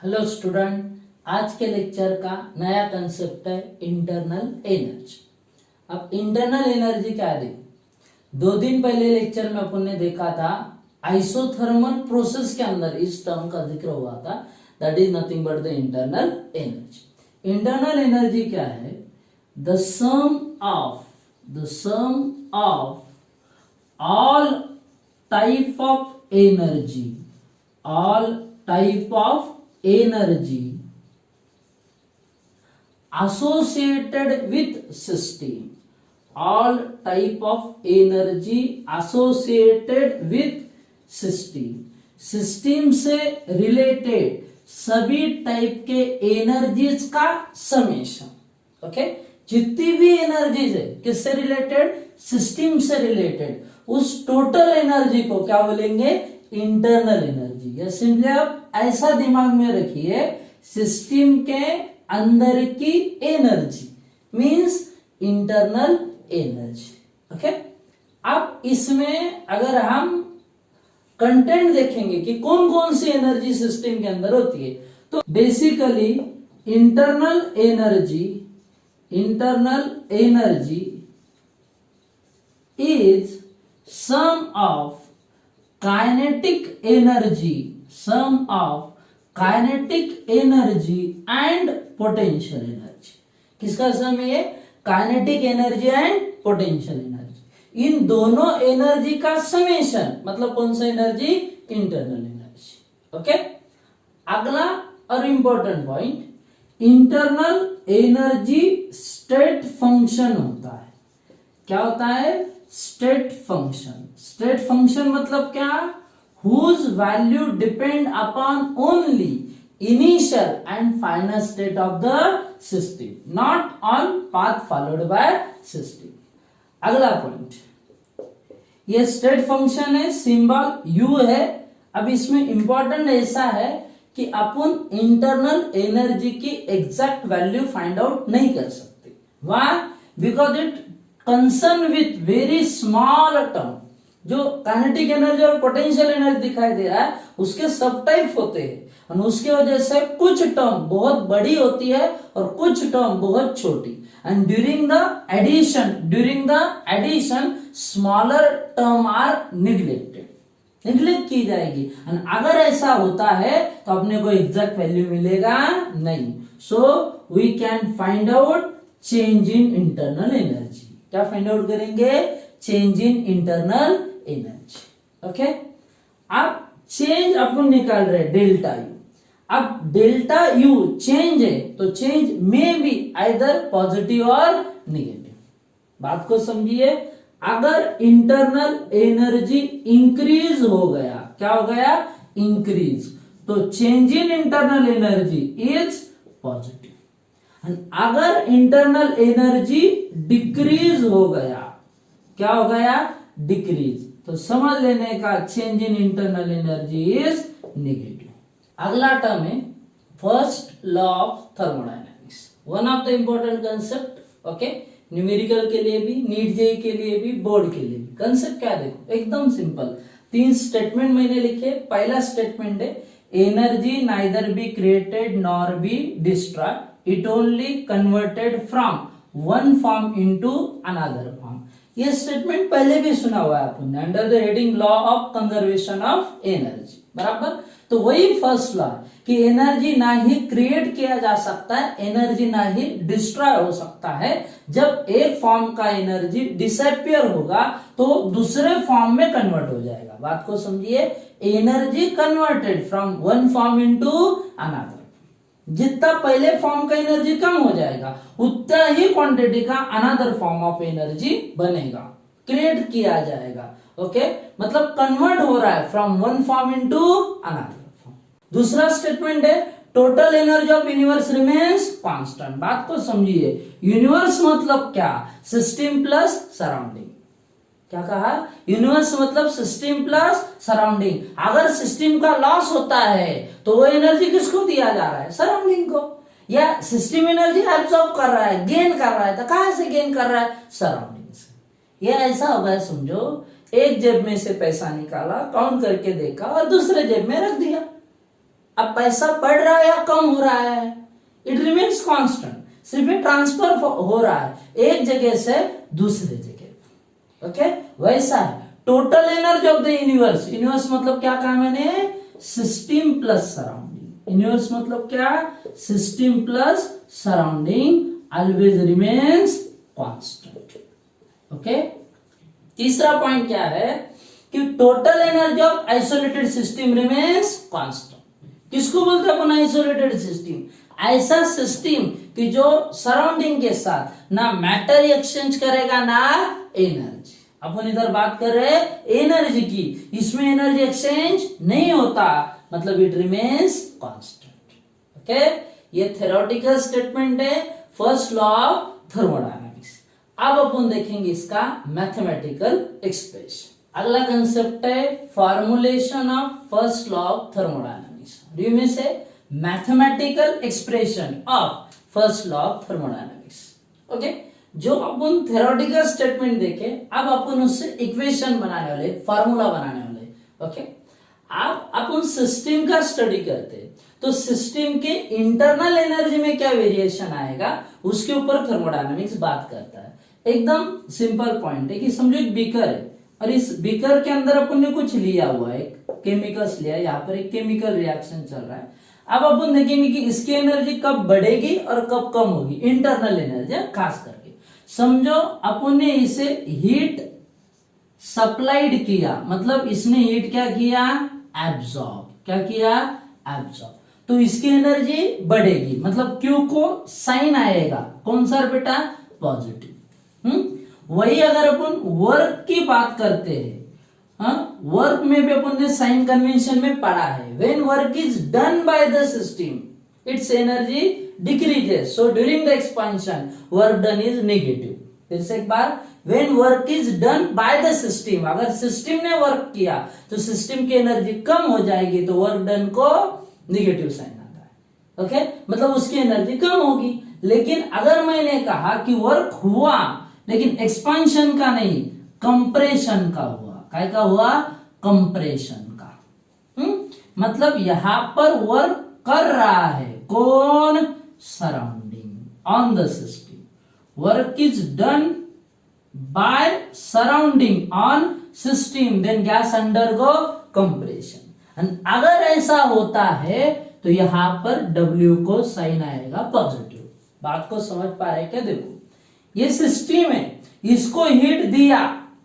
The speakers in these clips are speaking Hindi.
हेलो स्टूडेंट, आज के लेक्चर का नया कंसेप्ट है इंटरनल एनर्जी। अब इंटरनल एनर्जी क्या है? दो दिन पहले लेक्चर में अपन ने देखा था आइसोथर्मल प्रोसेस के अंदर इस टर्म का जिक्र हुआ था, that is nothing but the internal energy. Internal energy क्या है? The sum of all type of energy associated with system, all type of energy associated with system से रिलेटेड सभी टाइप के एनर्जीज का समेशन। ओके, जितनी भी एनर्जीज है किससे रिलेटेड? सिस्टम से रिलेटेड, उस टोटल एनर्जी को क्या बोलेंगे? Internal energy. या सिंपली आप ऐसा दिमाग में रखिए, सिस्टम के अंदर की energy means internal energy. Okay, अब इसमें अगर हम कंटेंट देखेंगे कि कौन कौन सी एनर्जी सिस्टम के अंदर होती है, तो basically internal energy is sum of kinetic energy and potential energy। किसका सम है ये? Kinetic energy and potential energy. इन दोनों एनर्जी का समेशन, मतलब कौन सा एनर्जी? Internal energy. ओके, अगला और important point, internal energy state function होता है। क्या होता है? स्टेट फंक्शन मतलब क्या? whose value depend upon only initial and final state of the system, not on path followed by system। अगला पॉइंट, ये स्टेट फंक्शन है, सिंबल यू है। अब इसमें इंपॉर्टेंट ऐसा है कि अपन इंटरनल एनर्जी की एग्जैक्ट वैल्यू फाइंड आउट नहीं कर सकते। Why? Because it concern with very small term. जो काइनेटिक एनर्जी और पोटेंशियल एनर्जी दिखाई दे रहा है उसके सब टाइप होते हैं, और उसके वजह से कुछ टर्म बहुत बड़ी होती है और कुछ टर्म बहुत छोटी। And during the addition smaller term are neglect की जाएगी। एंड अगर ऐसा होता है तो अपने को एग्जैक्ट वैल्यू मिलेगा नहीं। So we can find out change in internal energy. क्या फाइंड आउट करेंगे? Change in internal energy. Okay, अब चेंज अपन निकाल रहे डेल्टा यू। अब डेल्टा यू चेंज है तो चेंज में बी आइदर पॉजिटिव और निगेटिव। बात को समझिए, अगर इंटरनल एनर्जी इंक्रीज हो गया, क्या हो गया? इंक्रीज, तो change in internal energy is positive. अगर इंटरनल एनर्जी डिक्रीज हो गया, क्या हो गया? डिक्रीज, तो समझ लेने का change in internal energy is negative. अगला टर्म है first law of thermodynamics, one of the important concept. Okay, numerical के लिए भी, नीट जेईई के लिए भी, बोर्ड के लिए भी। कंसेप्ट क्या? देखो एकदम सिंपल, 3 स्टेटमेंट मैंने लिखे। पहला स्टेटमेंट है energy neither be created nor be destroyed, it only converted from one form into another form। ये स्टेटमेंट पहले भी सुना हुआ है आपने, under the heading law of conservation of energy. बराबर, तो वही फर्स्ट लॉ कि एनर्जी ना ही क्रिएट किया जा सकता है, एनर्जी ना ही डिस्ट्रॉय हो सकता है। जब एक फॉर्म का एनर्जी डिसअपियर होगा तो दूसरे फॉर्म में कन्वर्ट हो जाएगा। बात को समझिए, energy converted from one form into another. जितना पहले फॉर्म का एनर्जी कम हो जाएगा उतना ही क्वांटिटी का अनदर फॉर्म ऑफ एनर्जी बनेगा, क्रिएट किया जाएगा। ओके, मतलब कन्वर्ट हो रहा है from one form into another form. दूसरा स्टेटमेंट है total energy of universe remains constant. बात को समझिए, यूनिवर्स मतलब क्या? System plus surrounding. क्या कहा? यूनिवर्स मतलब सिस्टम प्लस सराउंडिंग। अगर सिस्टम का लॉस होता है तो वो एनर्जी किसको दिया जा रहा है? सराउंडिंग को। या सिस्टम एनर्जी एब्सॉर्ब कर रहा है, गेन कर रहा है, तो कहां से गेन कर रहा है? सराउंडिंग से। ये ऐसा होगा, समझो एक जेब में से पैसा निकाला, काउंट करके देखा और दूसरे जेब में रख दिया। अब पैसा बढ़ रहा है या कम हो रहा है? इट रिमेन्स कांस्टेंट, सिर्फ ये ट्रांसफर हो रहा है एक जगह से दूसरे जगह। ओके, वैसा है total energy of the universe. Universe मतलब क्या कहा मैंने? System plus surrounding. यूनिवर्स मतलब क्या? System plus surrounding always remains constant. Okay, तीसरा पॉइंट क्या है कि total energy of isolated system remains constant. किसको बोलते हैं अपन आइसोलेटेड सिस्टम? ऐसा सिस्टम कि जो सराउंडिंग के साथ ना मैटर एक्सचेंज करेगा ना एनर्जी। अपन इधर बात कर रहे हैं एनर्जी की, इसमें एनर्जी एक्सचेंज नहीं होता, मतलब इट रिमेन्स कांस्टेंट। ओके, ये थ्योरेटिकल स्टेटमेंट है फर्स्ट लॉ ऑफ थर्मोडायनामिक्स। अब अपन देखेंगे इसका मैथमेटिकल एक्सप्रेशन। अगला कंसेप्ट है formulation of first law of thermodynamics. Do you mean से mathematical expression of first law of thermodynamics. Okay, जो अपन थ्योरेटिकल स्टेटमेंट देखे, अब अपन उससे इक्वेशन बनाने वाले, फार्मूला बनाने वाले। ओके, अब अपन सिस्टम का स्टडी करते तो सिस्टम के इंटरनल एनर्जी में क्या वेरिएशन आएगा उसके ऊपर थर्मोडायनामिक्स बात करता है। एकदम सिंपल पॉइंट है कि समझो एक बीकर है और इस बीकर के अंदर अपन ने कुछ लिया हुआ है, केमिकल्स लिया, यहाँ पर एक केमिकल रिएक्शन चल रहा है। अब अपन देखेंगे कि इसकी एनर्जी कब बढ़ेगी और कब कम होगी, इंटरनल एनर्जी खास करके। समझो अपन ने इसे हीट सप्लाइड किया, मतलब इसने हीट क्या किया? एब्जॉर्ब। क्या किया? एब्जॉर्ब। तो इसकी एनर्जी बढ़ेगी, मतलब Q को साइन आएगा, कौन सा बेटा? पॉजिटिव। वही अगर अपन वर्क की बात करते हैं, वर्क में भी अपन ने साइन कन्वेंशन में पढ़ा है, when work is done by the system its energy decreases, so during the expansion work done is negative. फिर से एक बार, when work is done by the system, अगर सिस्टम ने वर्क किया तो सिस्टम की एनर्जी कम हो जाएगी, तो वर्क डन को नेगेटिव साइन आता है। ओके, मतलब उसकी एनर्जी कम होगी। लेकिन अगर मैंने कहा कि वर्क हुआ लेकिन एक्सपेंशन का नहीं, कंप्रेशन का हुआ। काय का हुआ? कंप्रेशन का। मतलब यहां पर वर्क कर रहा है कौन? Surrounding on the system. Work is done by surrounding on system, then gas undergo compression. अगर ऐसा होता है तो यहां पर W को साइन आएगा पॉजिटिव। बात को समझ पा रहे क्या? देखो, ये सिस्टम है, इसको हीट दिया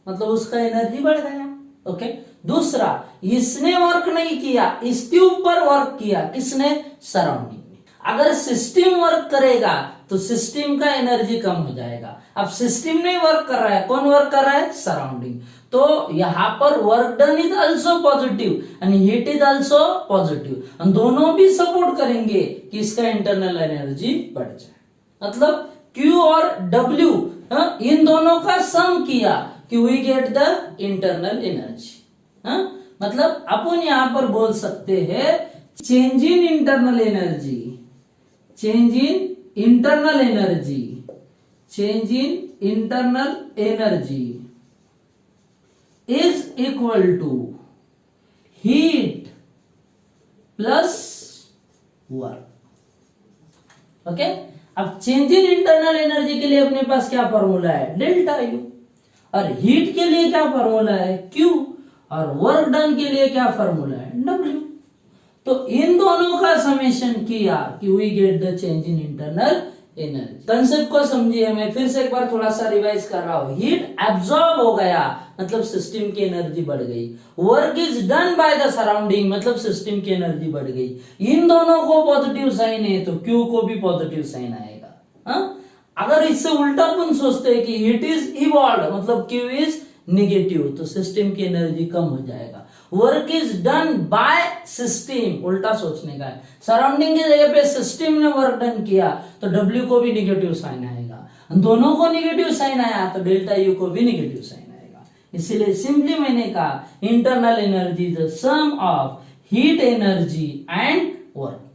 मतलब उसका एनर्जी बढ़ गया। ओके, दूसरा, इसने वर्क नहीं किया, इसके ऊपर वर्क किया, किसने? सराउंडिंग में। अगर सिस्टम वर्क करेगा तो सिस्टम का एनर्जी कम हो जाएगा। अब सिस्टम नहीं वर्क कर रहा है, कौन वर्क कर रहा है? सराउंडिंग। तो यहां पर work done is also positive and heat is also positive, दोनों भी सपोर्ट करेंगे कि इसका इंटरनल एनर्जी बढ़ जाए। मतलब Q और W इन दोनों का सम किया कि we get the internal energy. मतलब अपन यहां पर बोल सकते हैं change in internal energy, change in internal energy, change in internal energy is equal to heat plus work. Okay, अब चेंज इन इंटरनल एनर्जी के लिए अपने पास क्या फॉर्मूला है? Delta you. और हीट के लिए क्या फॉर्मूला है? क्यू। और वर्क डन के लिए क्या फॉर्मूला है? डब्ल्यू। तो इन दोनों का समेशन किया कि we get the change in internal energy. Concept को समझिए, मैं फिर से एक बार थोड़ा सा रिवाइज कर रहा हूं। हीट एब्सॉर्ब हो गया मतलब सिस्टम की एनर्जी बढ़ गई, work is done by the surrounding मतलब सिस्टम की एनर्जी बढ़ गई। इन दोनों को पॉजिटिव साइन है तो क्यू को भी पॉजिटिव साइन आएगा। अगर इससे उल्टा अपन सोचते हैं कि हीट इज इवॉल्व मतलब क्यू इज नेगेटिव, तो सिस्टम की एनर्जी कम हो जाएगा। Work is done by system, उल्टा सोचने का है, सराउंडिंग की जगह पे सिस्टम ने वर्क डन किया तो डब्ल्यू को भी नेगेटिव साइन आएगा, दोनों को नेगेटिव साइन आया तो डेल्टा यू को भी नेगेटिव साइन आएगा। इसलिए सिंपली मैंने कहा internal energy is the sum of heat energy and work.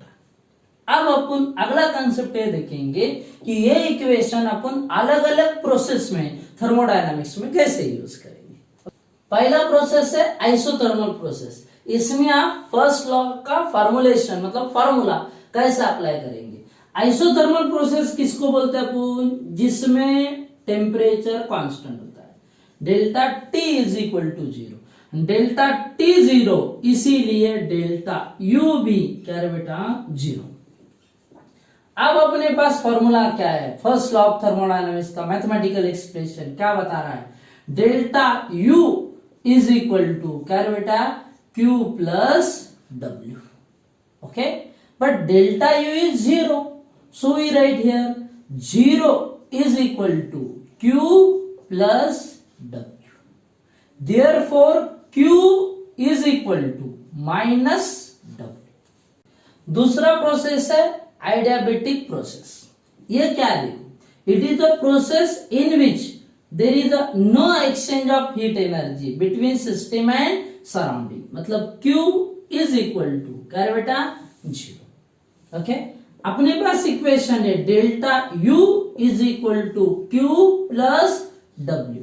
अब अपन अगला कंसेप्ट ये देखेंगे कि ये इक्वेशन अपन अलग अलग प्रोसेस में थर्मोडायनामिक्स में कैसे यूज करेंगे। पहला प्रोसेस है आइसोथर्मल प्रोसेस। इसमें आप फर्स्ट लॉ का फॉर्मुलेशन मतलब फॉर्मूला कैसे अप्लाई करेंगे। आइसोथर्मल प्रोसेस किसको बोलते हैं अपन, जिसमें टेम्परेचर कांस्टेंट होता है, delta T is equal to 0, delta T 0, इसीलिए डेल्टा यू भी क्या है बेटा 0। अब अपने पास फॉर्मूला क्या है, फर्स्ट लॉ ऑफ थर्मोडायनामिक्स का मैथमेटिकल एक्सप्रेशन क्या बता रहा है, delta U is equal to क्या है बेटा Q plus W, okay, but delta U is 0, so we write here 0 is equal to Q plus W, therefore Q is equal to minus W। दूसरा प्रोसेस है adiabatic प्रोसेस। ये क्या देखो, it is a process in which there is no exchange of heat energy between system and surrounding, मतलब Q इज इक्वल टू क्या है बेटा 0। ओके, अपने पास इक्वेशन है delta U is equal to Q plus W,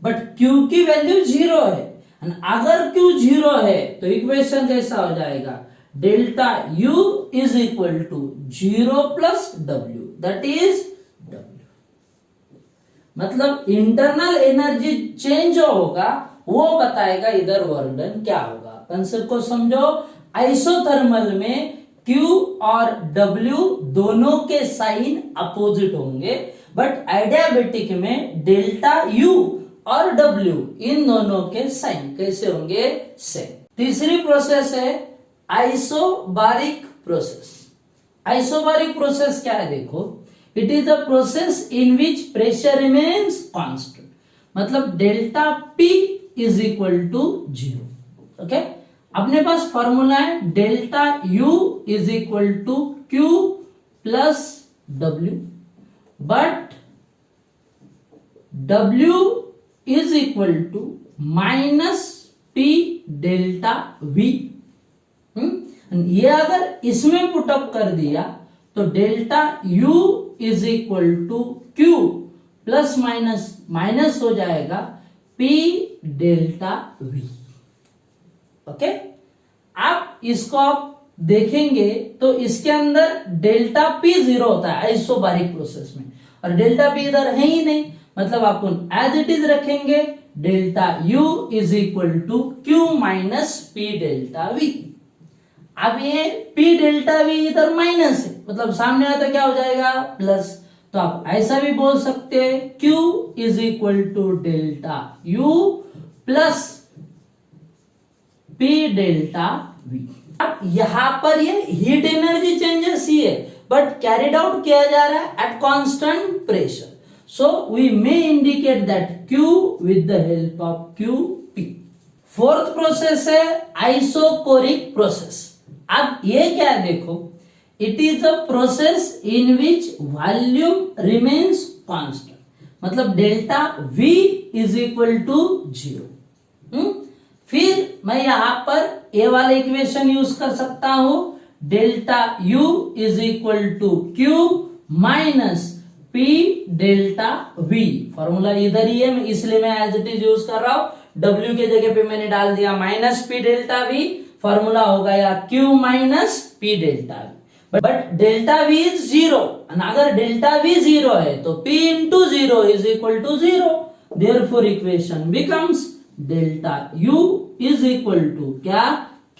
but Q की वैल्यू 0 है, अगर Q 0 है तो इक्वेशन कैसा हो जाएगा, delta U is equal to 0 plus W, that is W। मतलब इंटरनल एनर्जी चेंज होगा वो बताएगा इधर वर्क डन क्या होगा। कंसेप्ट को समझो, आइसोथर्मल में Q और W दोनों के साइन अपोजिट होंगे, बट एडियाबेटिक में डेल्टा U और W इन दोनों के साइन कैसे होंगे, सेम। तीसरी प्रोसेस है आइसोबारिक प्रोसेस। आइसोबारिक प्रोसेस क्या है देखो, it is a process in which pressure remains constant, मतलब delta P is equal to 0। Okay, अपने पास फॉर्मूला है delta U is equal to Q plus W, but W is equal to minus P delta V। ये अगर इसमें पुटअप कर दिया तो delta U is equal to Q plus minus minus हो जाएगा P डेल्टा V। ओके, आप इसको आप देखेंगे तो इसके अंदर डेल्टा P 0 होता है आइसोबारिक प्रोसेस में, और डेल्टा P इधर है ही नहीं, मतलब अपन एज इट इज रखेंगे delta U is equal to Q minus P delta V। अब ये P डेल्टा V इधर माइनस है, मतलब सामने आता क्या हो जाएगा प्लस, तो आप ऐसा भी बोल सकते हैं Q is equal to delta U plus P delta V। अब यहां पर ये हीट एनर्जी चेंजेस ही है, बट कैरिड आउट किया जा रहा है at constant pressure, so we may indicate that Q with the help of QP। Fourth process है आइसोकोरिक प्रोसेस। अब ये क्या है देखो, it is a process in which volume remains constant, मतलब delta V is equal to 0। फिर मैं यहां पर ये वाला इक्वेशन यूज कर सकता हूं, delta U is equal to Q minus P delta V। Formula इधर ही है, इसलिए मैं एज इट इज यूज कर रहा हूं, W के जगह पे मैंने डाल दिया minus P delta V, formula हो गया Q minus P delta V। But delta V is 0, अगर डेल्टा V 0 है तो P into 0 is equal to 0, therefore equation becomes delta U is equal to क्या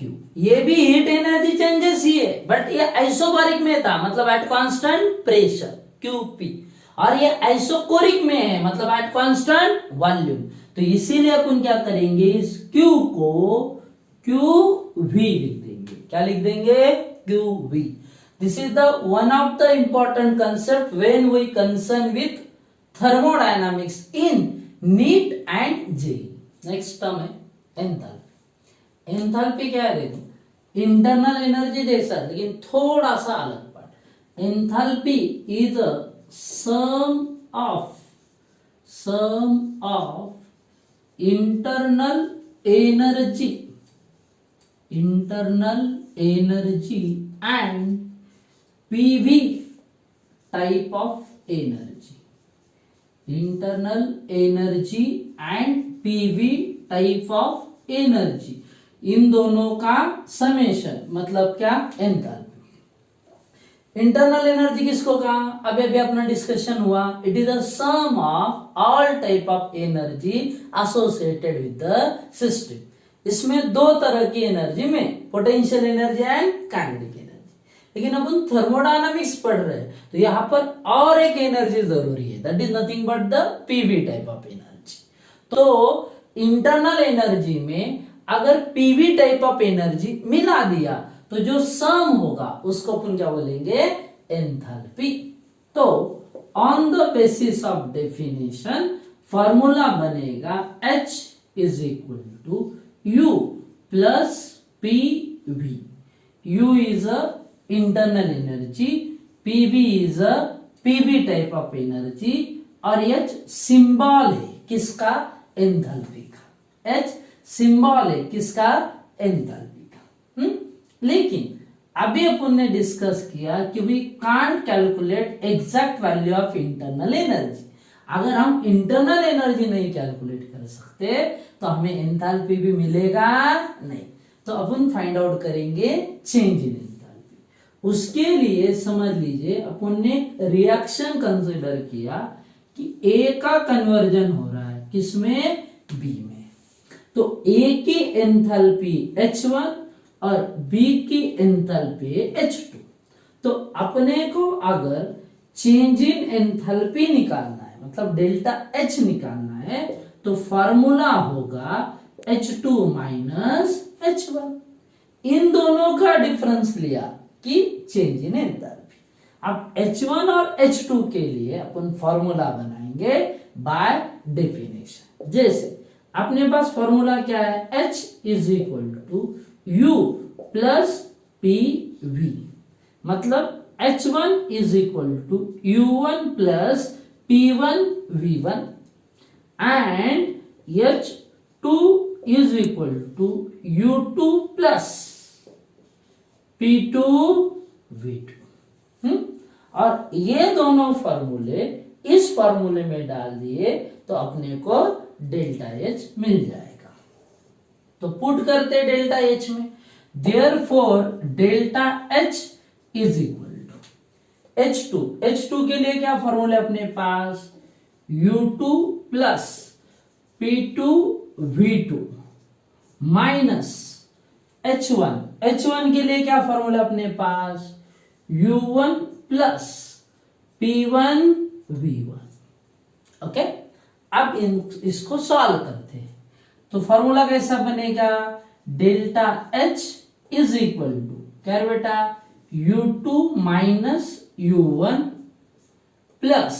Q। ये भी हीट एनर्जी चेंजेस ही है, बट ये आइसोबारिक में था, मतलब एट कांस्टेंट प्रेशर QP, और ये आइसोकोरिक में है, मतलब एट कांस्टेंट वॉल्यूम। तो इसीलिए अपन क्या करेंगे, इस Q को QV लिख देंगे। क्या लिख देंगे, QV। This is the one of the important concept when we concern with thermodynamics in NEET and JEE। Next term है एंथैल्पी। एंथैल्पी क्या है देखो, इंटरनल एनर्जी जैसा लेकिन थोड़ा सा अलग part. Enthalpy is a sum of internal energy and PV type of energy, internal energy and PV type of energy, इन दोनों का समेशन, मतलब क्या, एंथैल्पी। इंटरनल एनर्जी किसको कहा, अभी अभी अपना डिस्कशन हुआ, it is the sum of all type of energy associated with the system. इसमें दो तरह की एनर्जी में, potential energy and kinetic energy. लेकिन अपन थर्मोडायनामिक्स पढ़ रहे हैं तो यहाँ पर और एक एनर्जी जरूरी है, that is nothing but the PV type of energy. तो इंटरनल एनर्जी में अगर पीवी टाइप ऑफ एनर्जी मिला दिया तो जो सम होगा उसको अपन क्या बोलेंगे, एंथैल्पी। तो on the basis of definition formula बनेगा H is equal to U plus PV। U is a internal energy, PV is a PV type of energy, और H सिंबल है किसका, एंथैल्पी का। H सिंबल है किसका, एंथैल्पी का। लेकिन अभी अपन ने डिस्कस किया कि we can't calculate exact value of internal energy. अगर हम इंटरनल एनर्जी नहीं कैलकुलेट कर सकते तो हमें एंथैल्पी भी मिलेगा नहीं। तो अपन फाइंड आउट करेंगे चेंज इन एंथैल्पी। उसके लिए समझ लीजिए अपन ने रिएक्शन कंसिडर किया कि A का कन्वर्जन हो रहा है किसमें, B में। तो A की एंथैल्पी H1 और B की एंथैल्पी H2। तो अपने को अगर चेंज इन एंथैल्पी निकालना है, मतलब डेल्टा H निकालना है, तो फार्मूला होगा H2 माइनस H1। इन दोनों का डिफरेंस लिया कि चेंज इन एंथैल्पी। अब H1 और H2 के लिए अपन फॉर्मूला बनाएंगे बाय डेफिनेशन। जैसे अपने पास फॉर्मूला क्या है, H is equal to U plus PV, मतलब H1 is equal to U1 plus P1V1 and H2 is equal to U2 plus P2V2। और ये दोनों फॉर्मूले इस फॉर्मूले में डाल दिए तो अपने को डेल्टा H मिल जाएगा। तो पुट करते डेल्टा H में, therefore delta H is equal to H2। H2 के लिए क्या फॉर्मूला अपने पास, U2 plus P2V2 minus H1। H1 के लिए क्या फॉर्मूला अपने पास, U1 प्लस P1V1। ओके, अब इसको सॉल्व करते हैं। तो फॉर्मूला कैसा बनेगा, delta H is equal to क्या है बेटा, U2 minus U1 plus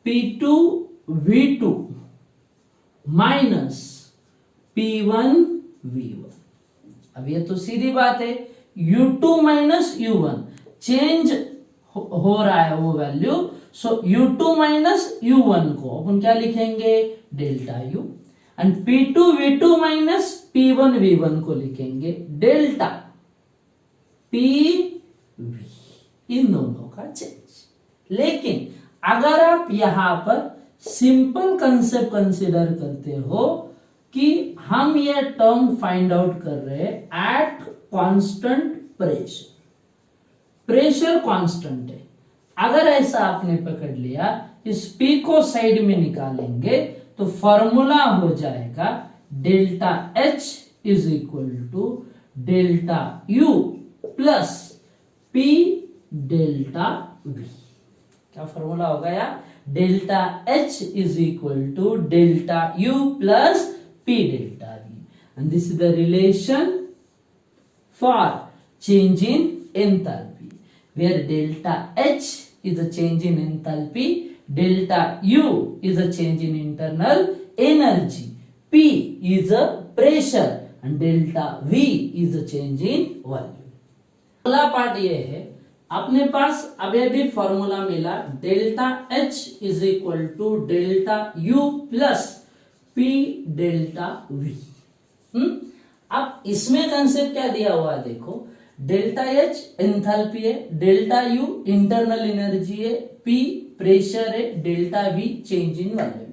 P2V2 minus P1V1। अब ये तो सीधी बात है, U2 माइनस U1 चेंज हो रहा है वो वैल्यू, सो U2 माइनस U1 को अपन क्या लिखेंगे, delta U, and P2V2 minus P1V1 को लिखेंगे डेल्टा PV। इन दोनों का चेंज। लेकिन अगर आप यहां पर सिंपल कंसेप्ट कंसीडर करते हो कि हम ये टर्म फाइंड आउट कर रहे हैं eight constant pressure, pressure constant है, अगर ऐसा आपने पकड़ लिया, इस P को साइड में निकालेंगे तो फॉर्मूला हो जाएगा delta H is equal to delta U plus P delta V। क्या फॉर्मूला होगा यार, delta H is equal to delta U plus P delta V, and this is the relation for change in enthalpy, where delta H is a change in enthalpy, delta U is a change in internal energy, P is a pressure and delta V is a change in volume। अगला पार्ट ये है, अपने पास अभी अभी फॉर्मूला मिला delta H is equal to delta U plus P delta V। अब इसमें कंसेप्ट क्या दिया हुआ देखो, डेल्टा H एंथैल्पी है, डेल्टा U इंटरनल एनर्जी है, P प्रेशर है, delta V change in volume.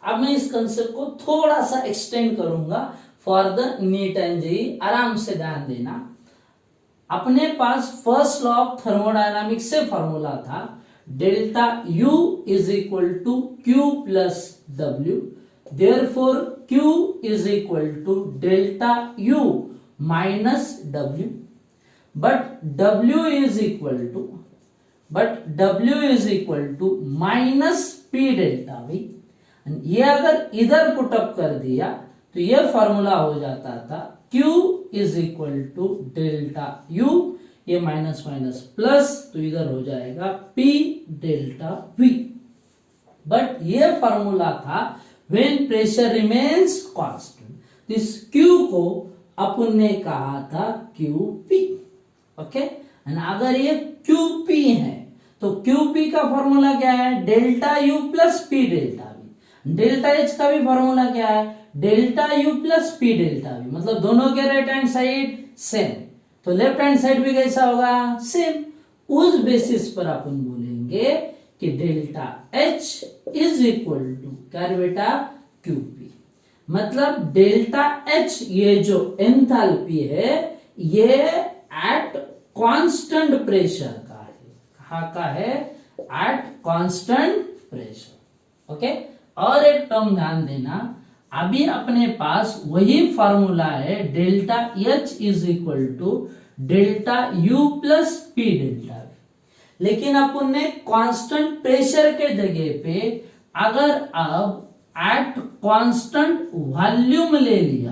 अब मैं इस कंसेप्ट को थोड़ा सा एक्सटेंड करूंगा for the NEET and JEE. आराम से ध्यान देना, अपने पास फर्स्ट लॉ ऑफ थर्मोडायनामिक्स से फॉर्मूला था delta U is equal to Q plus W, therefore Q is equal to delta U minus W, but W is equal to minus P delta V। ये अगर इधर पुटअप कर दिया तो ये फॉर्मूला हो जाता था Q is equal to delta U, ये माइनस माइनस प्लस तो इधर हो जाएगा P डेल्टा V। बट ये फॉर्मूला था व्हेन प्रेशर रिमेन्स कांस्टेंट। इस Q को अपन ने कहा था QP। ओके, अगर ये QP है तो QP का फॉर्मूला क्या है, delta U plus P delta V। Delta H का भी फॉर्मूला क्या है, delta U plus P delta V, मतलब दोनों के राइट हैंड साइड सेम, तो लेफ्ट हैंड साइड भी कैसा होगा, सेम। उस बेसिस पर अपन बोलेंगे कि delta H is equal to क्या बेटा, QP। मतलब डेल्टा H ये जो एंथैल्पी है ये एट कांस्टेंट प्रेशर का है, कहाँ का है, एट कांस्टेंट प्रेशर। ओके, और एक टर्म ध्यान देना, अभी अपने पास वही फॉर्मूला है delta H is equal to delta U plus P delta V, लेकिन अपन ने कांस्टेंट प्रेशर के जगह पे अगर अब एट कांस्टेंट वॉल्यूम ले लिया,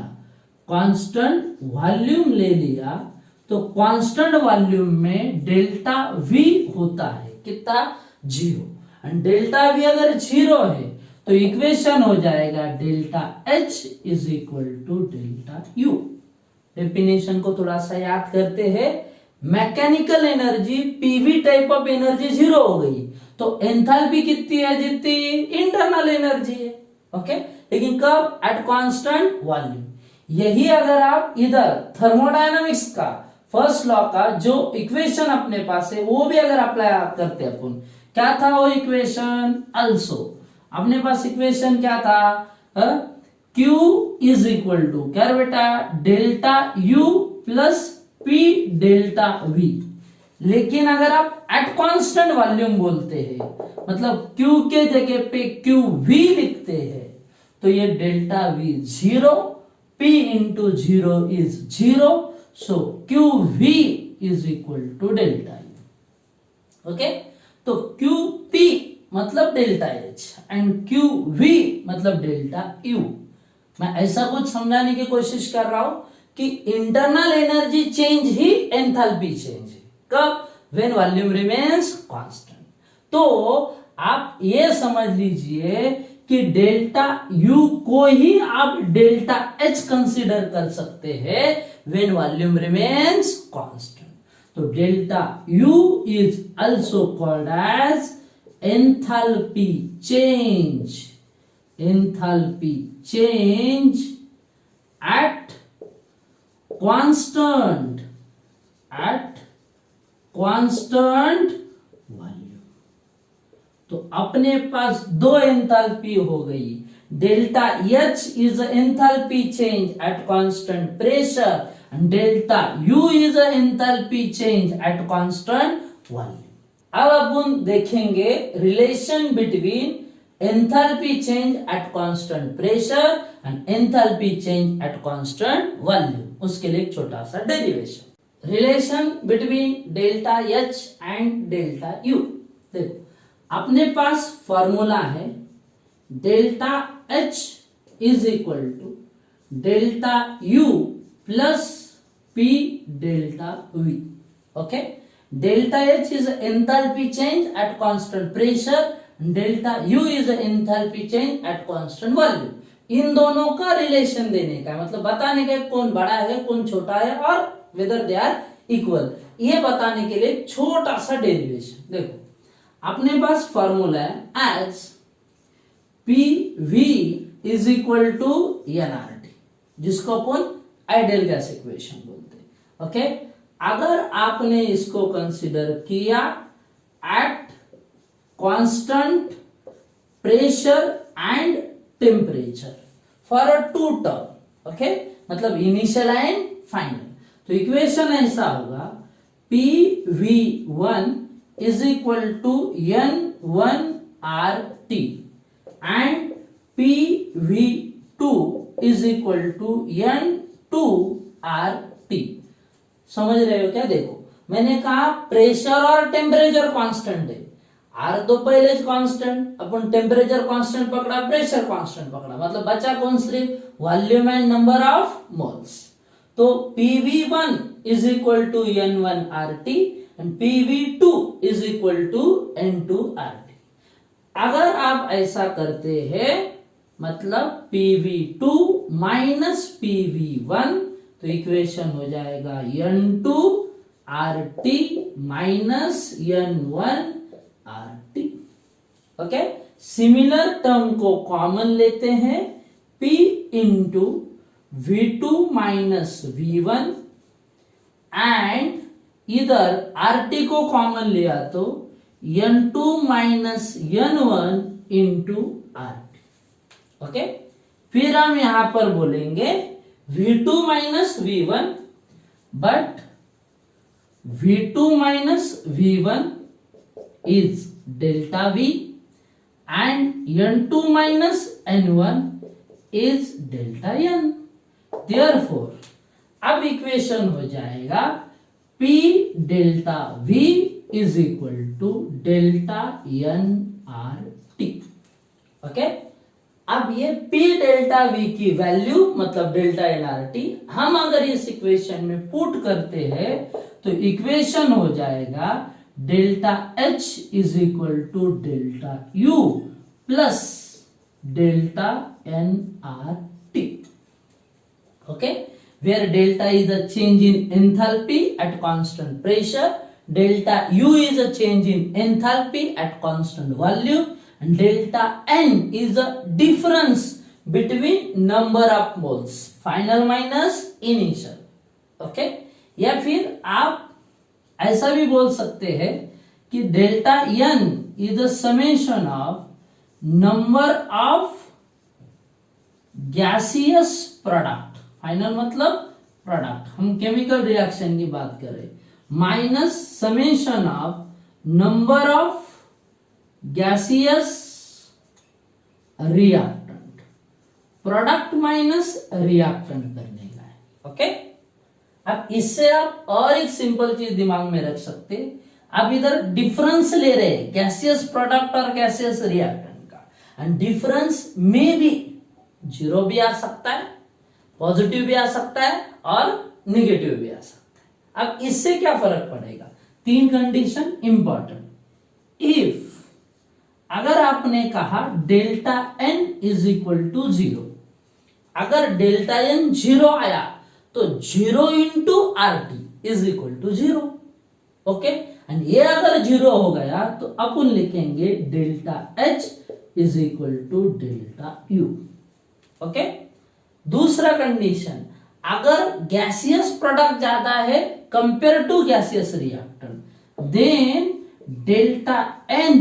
कांस्टेंट वॉल्यूम ले लिया तो कांस्टेंट वॉल्यूम में डेल्टा V होता है कितना, 0। एंड डेल्टा V अगर 0 है तो इक्वेशन हो जाएगा delta H is equal to delta U। Definition को थोड़ा सा याद करते हैं, mechanical energy PV type of energy 0 हो गई तो एंथैल्पी कितनी है, जितनी इंटरनल एनर्जी है। ओके, लेकिन कब, एट कांस्टेंट वॉल्यूम। यही अगर आप इधर थर्मोडायनामिक्स का फर्स्ट लॉ का जो इक्वेशन अपने पास है वो भी अगर अप्लाई करते अपन, क्या था वो इक्वेशन, अल्सो अपने पास इक्वेशन क्या था, Q इज इक्वल टू क्या बेटा, delta U plus P delta V। लेकिन अगर आप एट कांस्टेंट वॉल्यूम बोलते हैं, मतलब Q के जगह पे QV लिखते हैं तो ये delta V 0, P into 0 is 0, so QV is equal to delta U। Okay, तो QP मतलब डेल्टा H एंड QV मतलब डेल्टा U। मैं ऐसा कुछ समझाने की कोशिश कर रहा हूं कि इंटरनल एनर्जी चेंज ही एंथैल्पी चेंज है, कब, व्हेन वॉल्यूम रिमेन्स कांस्टेंट। तो आप ये समझ लीजिए कि डेल्टा U को ही आप डेल्टा H कंसीडर कर सकते हैं व्हेन वॉल्यूम रिमेन्स कांस्टेंट। तो delta U is also called as enthalpy change, enthalpy change at constant, at constant volume. तो अपने पास दो एंथैल्पी हो गई, delta H is enthalpy change at constant pressure and delta U is enthalpy change at constant volume. अब अपन देखेंगे relation between enthalpy change at constant pressure and enthalpy change at constant volume. उसके लिए एक छोटा सा derivation, relation between delta H and delta U। देखो अपने पास फॉर्मूला है delta H is equal to delta U plus P delta V। Okay, delta H is enthalpy change at constant pressure, delta U is enthalpy change at constant volume. इन दोनों का रिलेशन देने का मतलब बताने का कौन बड़ा है कौन छोटा है और वेदर दे आर इक्वल, ये बताने के लिए छोटा सा डेरिवेशन। देखो अपने पास फॉर्मूला है as PV is equal to NRT, जिसको अपन आइडियल गैस इक्वेशन बोलते हैं। ओके, अगर आपने इसको कंसीडर किया at constant pressure and temperature for a two term, okay, मतलब इनिशियल एंड फाइनल। तो इक्वेशन ऐसा होगा PV1 is equal to N1RT and PV2 is equal to N2RT। समझ रहे हो क्या? देखो मैंने कहा प्रेशर और टेम्परेचर कांस्टेंट है, आर तो पहले कांस्टेंट, अपन टेम्परेचर कांस्टेंट पकड़ा, प्रेशर कांस्टेंट पकड़ा, मतलब बचा कौन? सिर्फ volume and number of moles. तो PV1 is equal to N1RT and PV2 is equal to N2RT। अगर आप ऐसा करते हैं मतलब PV2 माइनस PV1, तो इक्वेशन हो जाएगा N2RT minus N1RT। Okay, similar term को कॉमन लेते हैं, P into V2 minus V1 and इधर RT को कॉमन लिया तो N2 minus N1 into RT। Okay, फिर हम यहां पर बोलेंगे V2 minus V1 but V2 minus V1 is delta V and N2 minus N1 is delta N। Therefore, अब इक्वेशन हो जाएगा P delta V is equal to delta NRT। Okay, अब ये P डेल्टा V की वैल्यू मतलब डेल्टा NRT हम अगर इस इक्वेशन में पुट करते हैं तो इक्वेशन हो जाएगा delta H is equal to delta U plus delta NRT। Okay, where delta is a change in enthalpy at constant pressure, delta U is a change in enthalpy at constant volume, and delta N is a difference between number of moles, final minus initial। Okay, या फिर आप ऐसा भी बोल सकते हैं कि delta N is the summation of number of gaseous product, final मतलब प्रोडक्ट, हम केमिकल रिएक्शन की बात करें, minus summation of number of gaseous reactant, product minus reactant करने का है। ओके, अब इससे आप और एक सिंपल चीज दिमाग में रख सकते, आप इधर डिफरेंस ले रहे हैं गैसियस प्रोडक्ट और गैसियस रिएक्टेंट का, एंड डिफरेंस में भी जीरो भी आ सकता है, पॉजिटिव भी आ सकता है और निगेटिव भी आ सकता है। अब इससे क्या फर्क पड़ेगा? तीन कंडीशन इंपॉर्टेंट। इफ अगर आपने कहा delta N is equal to 0, अगर डेल्टा N 0 आया तो 0 into RT is equal to 0। Okay, and ये अगर 0 हो गया तो अपन लिखेंगे delta H is equal to delta U। Okay, दूसरा कंडीशन, अगर गैसियस प्रोडक्ट ज्यादा है compare to gaseous reactant, then delta N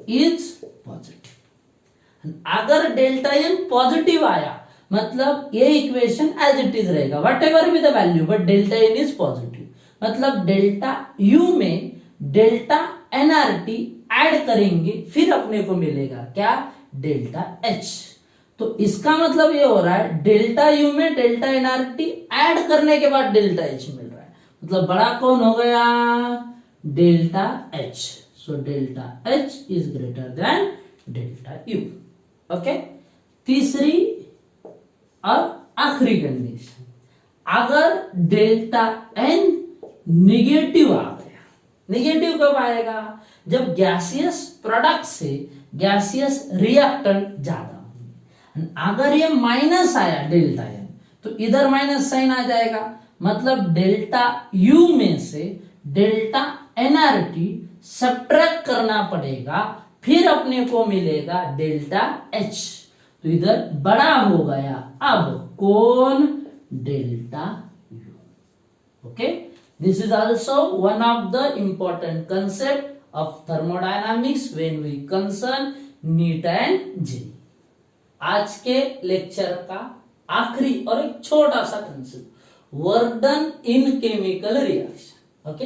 is positive. अगर डेल्टा N पॉजिटिव आया मतलब ये इक्वेशन एज इट इज रहेगा, what ever be the value, but delta N is positive, मतलब डेल्टा U में डेल्टा NRT ऐड करेंगे फिर अपने को मिलेगा क्या? Delta H। तो इसका मतलब ये हो रहा है डेल्टा U में डेल्टा NRT ऐड करने के बाद डेल्टा H मिल रहा है, मतलब बड़ा कौन हो गया? Delta H। So delta H is greater than delta U। Okay, तीसरी और आखिरी कंडीशन, अगर डेल्टा N निगेटिव आ गया, निगेटिव कब आएगा? जब गैसियस प्रोडक्ट से गैसियस रिएक्टेंट ज्यादा। अगर ये माइनस आया डेल्टा N तो इधर माइनस साइन आ जाएगा, मतलब डेल्टा U में से डेल्टा NRT सब्ट्रैक्ट करना पड़ेगा, फिर अपने को मिलेगा डेल्टा H। तो इधर बड़ा हो गया अब कौन? Delta U। Okay, this is also one of the important concept of thermodynamics when we concern NEET and JEE. आज के लेक्चर का आखिरी और एक छोटा सा concept, work done in chemical reaction. Okay,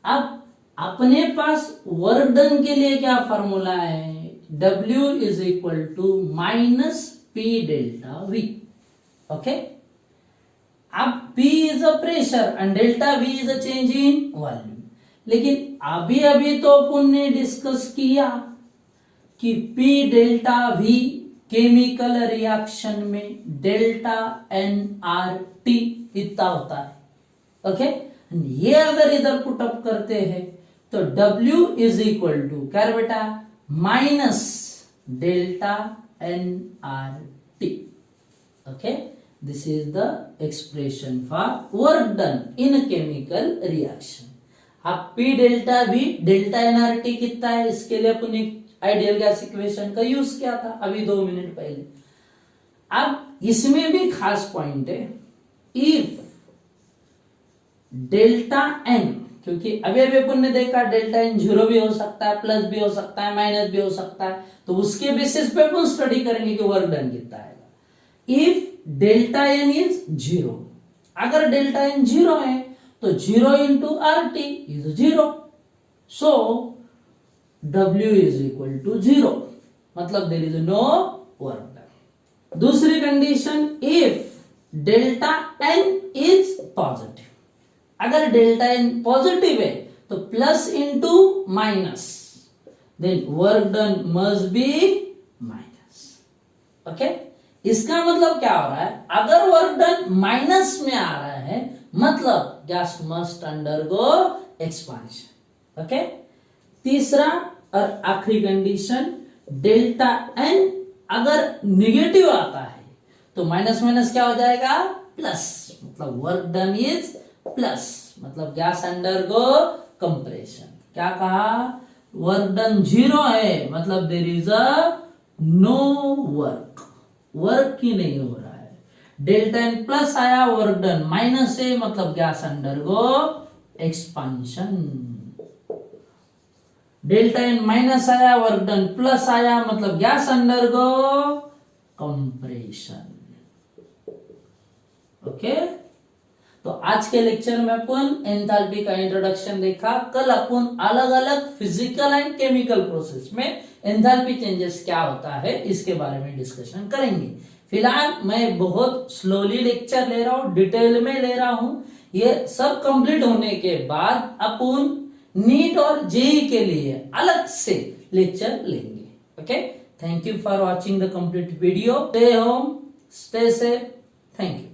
अब अपने पास वर्क डन के लिए क्या फॉर्मूला है, W is equal to minus P delta V. Okay, अब P is a pressure and delta V is a change in volume. लेकिन अभी अभी तो अपन ने डिस्कस किया कि P delta V chemical reaction में डेल्टा nRT इतना होता है। ओके, ये अगर इधर पुटअप करते हैं तो W इज इक्वल टू क्या है बेटा, minus delta nRT। Okay, this is the expression for work done in chemical reaction. अब P delta V delta nRT कितना है, इसके लिए अपन एक आइडियल गैस इक्वेशन का यूज किया था अभी 2 मिनट पहले। अब इसमें भी खास पॉइंट है, इफ डेल्टा n, क्योंकि अभी अभी अपन ने देखा डेल्टा n 0 भी हो सकता है, प्लस भी हो सकता है, माइनस भी हो सकता है, तो उसके बेसिस पे अपन स्टडी करेंगे कि वर्क डन कितना आएगा। इफ डेल्टा n इज 0, अगर डेल्टा n 0 है तो 0 into RT is 0, so W is equal to 0, मतलब there is no work done. दूसरी condition, if delta n is positive, अगर डेल्टा n पॉजिटिव है तो plus into minus, then work done must be minus. Okay, इसका मतलब क्या हो रहा है, अगर वर्क डन माइनस में आ रहा है मतलब gas must undergo expansion. Okay, तीसरा और आखिरी कंडीशन, डेल्टा n अगर निगेटिव आता है तो माइनस माइनस क्या हो जाएगा, प्लस, मतलब वर्क डन इज प्लस, मतलब गैस अंडरगो कंप्रेशन। क्या कहा, वर्क डन 0 है मतलब there is a no work, work ही नहीं हो रहा है। डेल्टा n प्लस आया, वर्क डन माइनस है मतलब gas undergo expansion. Delta n minus आया, वर्क डन प्लस आया मतलब गैस अंडरगो कंप्रेशन। ओके, तो आज के लेक्चर में अपन एंथैल्पी का इंट्रोडक्शन देखा। कल अपन अलग अलग फिजिकल एंड केमिकल प्रोसेस में एंथैल्पी चेंजेस क्या होता है इसके बारे में डिस्कशन करेंगे। फिलहाल मैं बहुत स्लोली लेक्चर ले रहा हूं, डिटेल में ले रहा हूं। ये सब कंप्लीट होने के बाद अपन नीट और जेई के लिए अलग से लेक्चर लेंगे। Okay, thank you for watching the complete video. Stay home, stay safe, thank you.